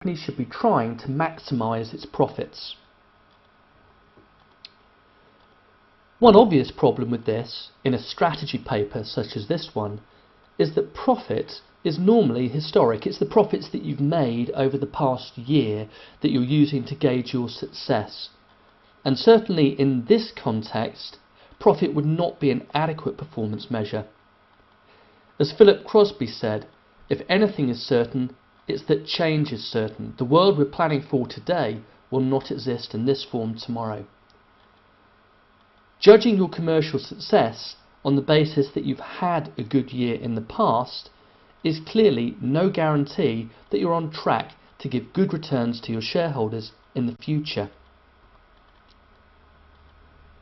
company should be trying to maximise its profits. One obvious problem with this, in a strategy paper such as this one, is that profit is normally historic. It's the profits that you've made over the past year that you're using to gauge your success. And certainly in this context, profit would not be an adequate performance measure. As Philip Crosby said, if anything is certain, it's that change is certain. The world we're planning for today will not exist in this form tomorrow. Judging your commercial success on the basis that you've had a good year in the past is clearly no guarantee that you're on track to give good returns to your shareholders in the future.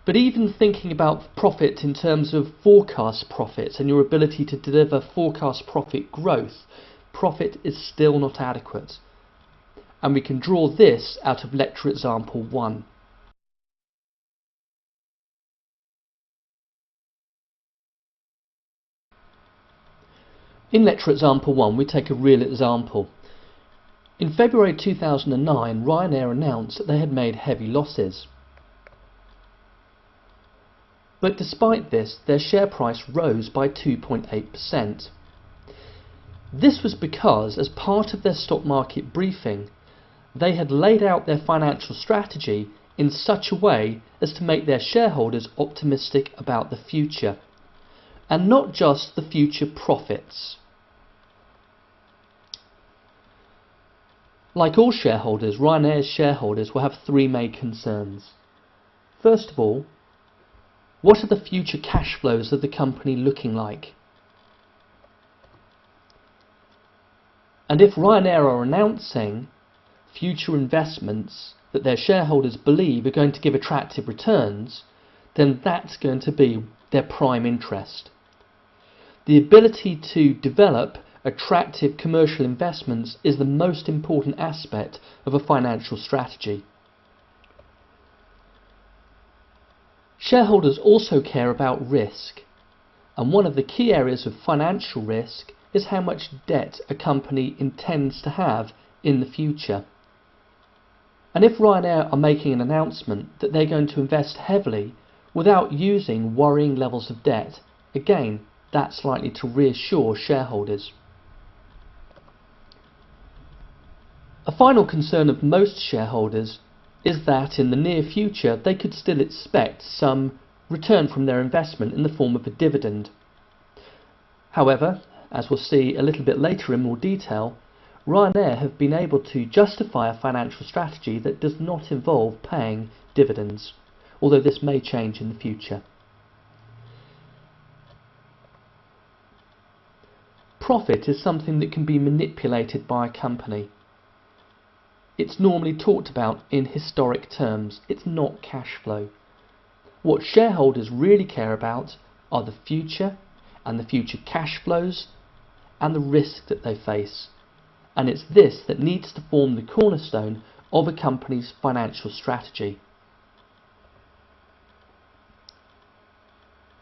But even thinking about profit in terms of forecast profits and your ability to deliver forecast profit growth, profit is still not adequate. And we can draw this out of lecture example 1. In lecture example 1, we take a real example. In February 2009, Ryanair announced that they had made heavy losses. But despite this, their share price rose by 2.8%. This was because, as part of their stock market briefing, they had laid out their financial strategy in such a way as to make their shareholders optimistic about the future, and not just the future profits. Like all shareholders, Ryanair's shareholders will have 3 main concerns. First of all, what are the future cash flows of the company looking like? And if Ryanair are announcing future investments that their shareholders believe are going to give attractive returns, then that's going to be their prime interest. The ability to develop attractive commercial investments is the most important aspect of a financial strategy. Shareholders also care about risk, and one of the key areas of financial risk is how much debt a company intends to have in the future. And if Ryanair are making an announcement that they're going to invest heavily without using worrying levels of debt, again, that's likely to reassure shareholders. A final concern of most shareholders is that in the near future they could still expect some return from their investment in the form of a dividend. However, as we'll see a little bit later in more detail, Ryanair have been able to justify a financial strategy that does not involve paying dividends, although this may change in the future. Profit is something that can be manipulated by a company. It's normally talked about in historic terms. It's not cash flow. What shareholders really care about are the future and the future cash flows and the risk that they face. And it's this that needs to form the cornerstone of a company's financial strategy.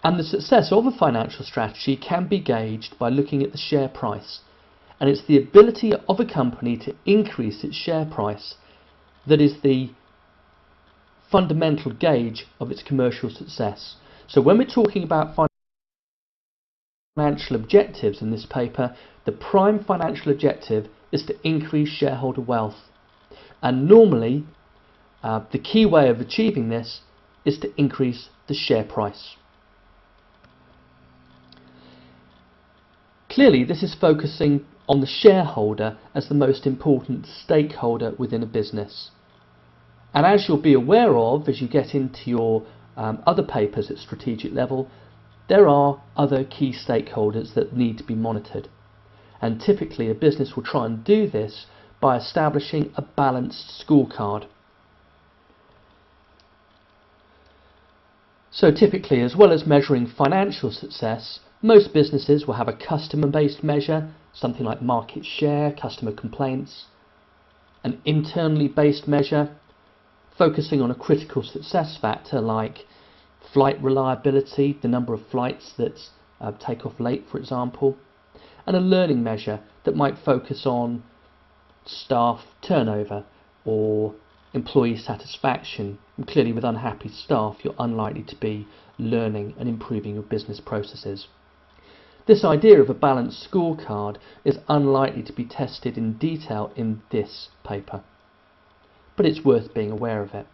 And the success of a financial strategy can be gauged by looking at the share price. And it's the ability of a company to increase its share price that is the fundamental gauge of its commercial success. So when we're talking about financial objectives in this paper, the prime financial objective is to increase shareholder wealth. And normally, the key way of achieving this is to increase the share price. Clearly, this is focusing on the shareholder as the most important stakeholder within a business. And as you'll be aware of as you get into your other papers at strategic level, there are other key stakeholders that need to be monitored. And typically a business will try and do this by establishing a balanced scorecard. So typically, as well as measuring financial success, most businesses will have a customer-based measure, something like market share, customer complaints, an internally based measure, focusing on a critical success factor like flight reliability, the number of flights that take off late, for example, and a learning measure that might focus on staff turnover or employee satisfaction. And clearly with unhappy staff you're unlikely to be learning and improving your business processes. This idea of a balanced scorecard is unlikely to be tested in detail in this paper, but it's worth being aware of it.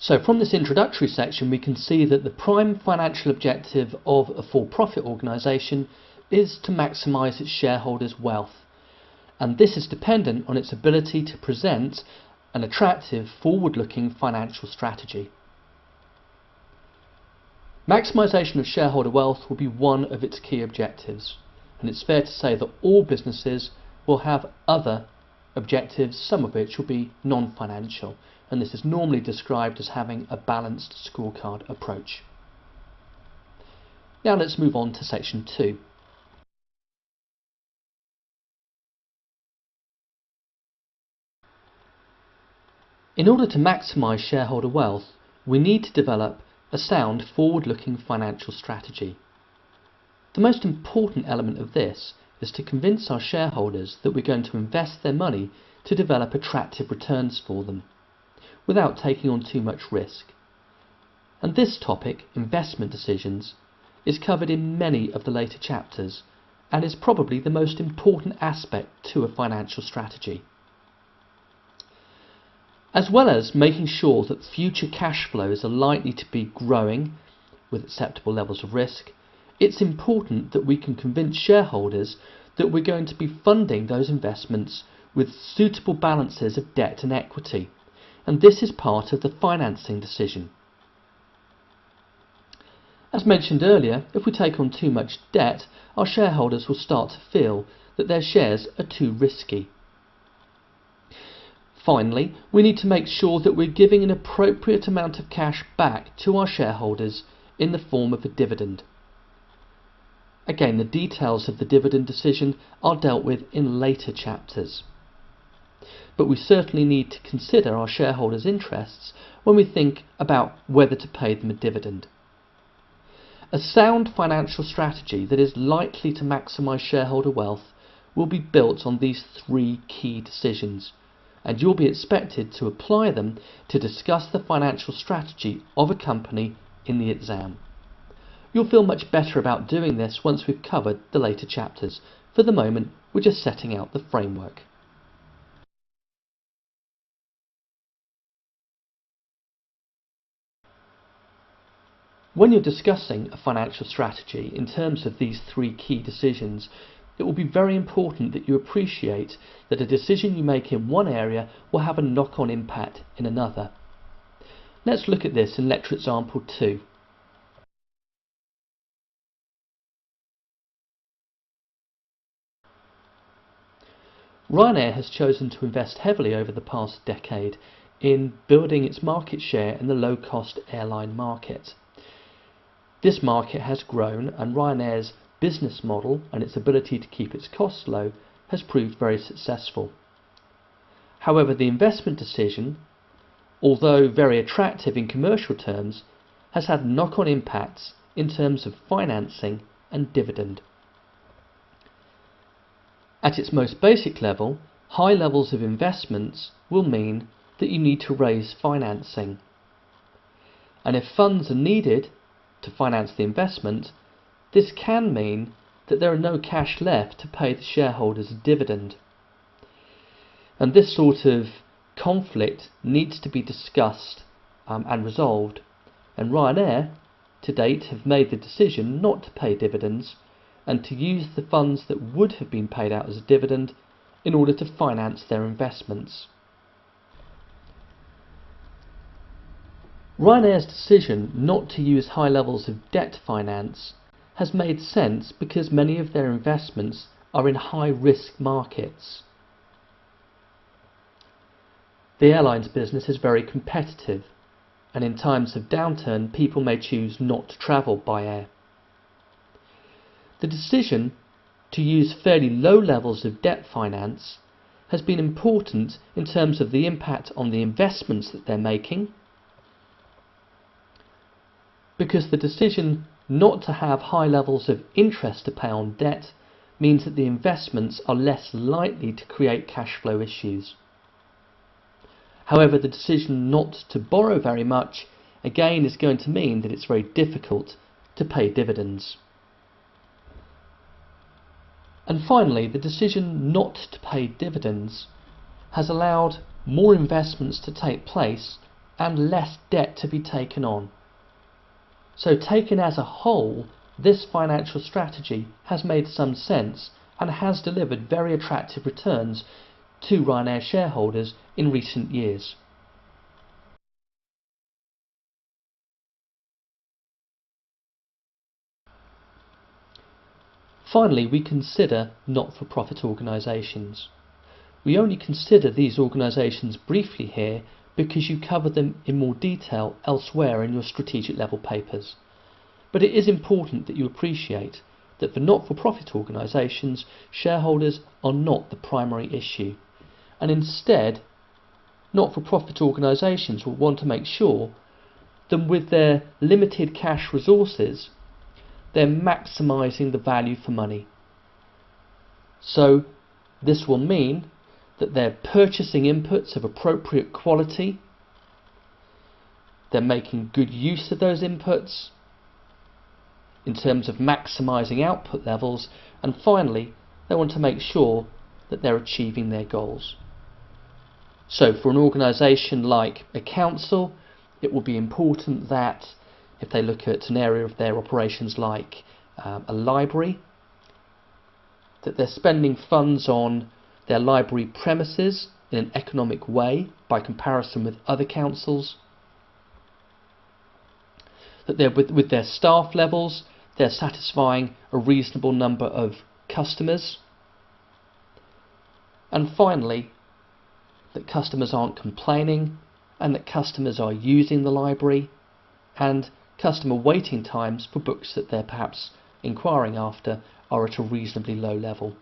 So from this introductory section we can see that the prime financial objective of a for-profit organisation is to maximise its shareholders' wealth, and this is dependent on its ability to present an attractive forward-looking financial strategy. Maximisation of shareholder wealth will be one of its key objectives, and it's fair to say that all businesses will have other objectives, some of which will be non-financial, and this is normally described as having a balanced scorecard approach. Now let's move on to section 2. In order to maximise shareholder wealth, we need to develop a sound forward-looking financial strategy. The most important element of this is to convince our shareholders that we're going to invest their money to develop attractive returns for them, without taking on too much risk. And this topic, investment decisions, is covered in many of the later chapters and is probably the most important aspect to a financial strategy. As well as making sure that future cash flows are likely to be growing with acceptable levels of risk, it's important that we can convince shareholders that we're going to be funding those investments with suitable balances of debt and equity, and this is part of the financing decision. As mentioned earlier, if we take on too much debt, our shareholders will start to feel that their shares are too risky. Finally, we need to make sure that we're giving an appropriate amount of cash back to our shareholders in the form of a dividend. Again, the details of the dividend decision are dealt with in later chapters. But we certainly need to consider our shareholders' interests when we think about whether to pay them a dividend. A sound financial strategy that is likely to maximise shareholder wealth will be built on these 3 key decisions, and you'll be expected to apply them to discuss the financial strategy of a company in the exam. You'll feel much better about doing this once we've covered the later chapters. For the moment, we're just setting out the framework. When you're discussing a financial strategy in terms of these 3 key decisions, it will be very important that you appreciate that a decision you make in one area will have a knock-on impact in another. Let's look at this in lecture example 2. Ryanair has chosen to invest heavily over the past decade in building its market share in the low-cost airline market. This market has grown, and Ryanair's business model and its ability to keep its costs low has proved very successful. However, the investment decision, although very attractive in commercial terms, has had knock-on impacts in terms of financing and dividend. At its most basic level, high levels of investments will mean that you need to raise financing. And if funds are needed to finance the investment, this can mean that there are no cash left to pay the shareholders a dividend. And this sort of conflict needs to be discussed and resolved. And Ryanair, to date, have made the decision not to pay dividends and to use the funds that would have been paid out as a dividend in order to finance their investments. Ryanair's decision not to use high levels of debt finance has made sense because many of their investments are in high-risk markets. The airlines business is very competitive, and in times of downturn people may choose not to travel by air. The decision to use fairly low levels of debt finance has been important in terms of the impact on the investments that they're making, because the decision not to have high levels of interest to pay on debt means that the investments are less likely to create cash flow issues. However, the decision not to borrow very much again is going to mean that it's very difficult to pay dividends. And finally, the decision not to pay dividends has allowed more investments to take place and less debt to be taken on. So taken as a whole, this financial strategy has made some sense and has delivered very attractive returns to Ryanair shareholders in recent years. Finally, we consider not-for-profit organisations. We only consider these organisations briefly here because you cover them in more detail elsewhere in your strategic level papers. But it is important that you appreciate that for not-for-profit organisations, shareholders are not the primary issue, and instead, not-for-profit organisations will want to make sure that with their limited cash resources, they're maximising the value for money. So this will mean that they're purchasing inputs of appropriate quality, they're making good use of those inputs in terms of maximising output levels, and finally they want to make sure that they're achieving their goals. So for an organisation like a council, it will be important that if they look at an area of their operations like a library, that they're spending funds on their library premises in an economic way by comparison with other councils, that they're with their staff levels, they're satisfying a reasonable number of customers, and finally that customers aren't complaining and that customers are using the library, and customer waiting times for books that they're perhaps inquiring after are at a reasonably low level.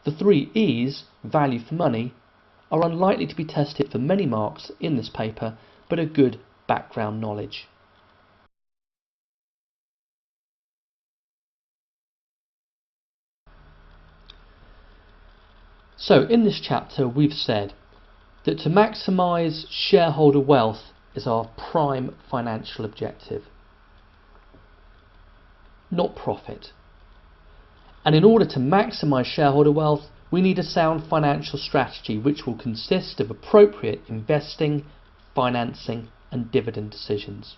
The 3 E's, value for money, are unlikely to be tested for many marks in this paper, but are good background knowledge. So in this chapter we've said that to maximise shareholder wealth is our prime financial objective, not profit. And in order to maximise shareholder wealth, we need a sound financial strategy which will consist of appropriate investing, financing and dividend decisions.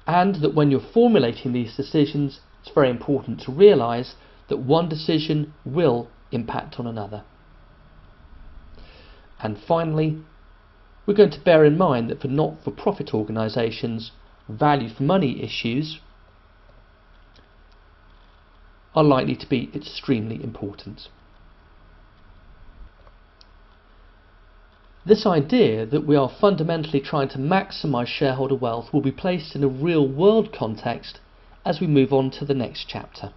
And that when you're formulating these decisions, it's very important to realise that one decision will impact on another. And finally, we're going to bear in mind that for not-for-profit organisations, value for money issues are likely to be extremely important. This idea that we are fundamentally trying to maximise shareholder wealth will be placed in a real-world context as we move on to the next chapter.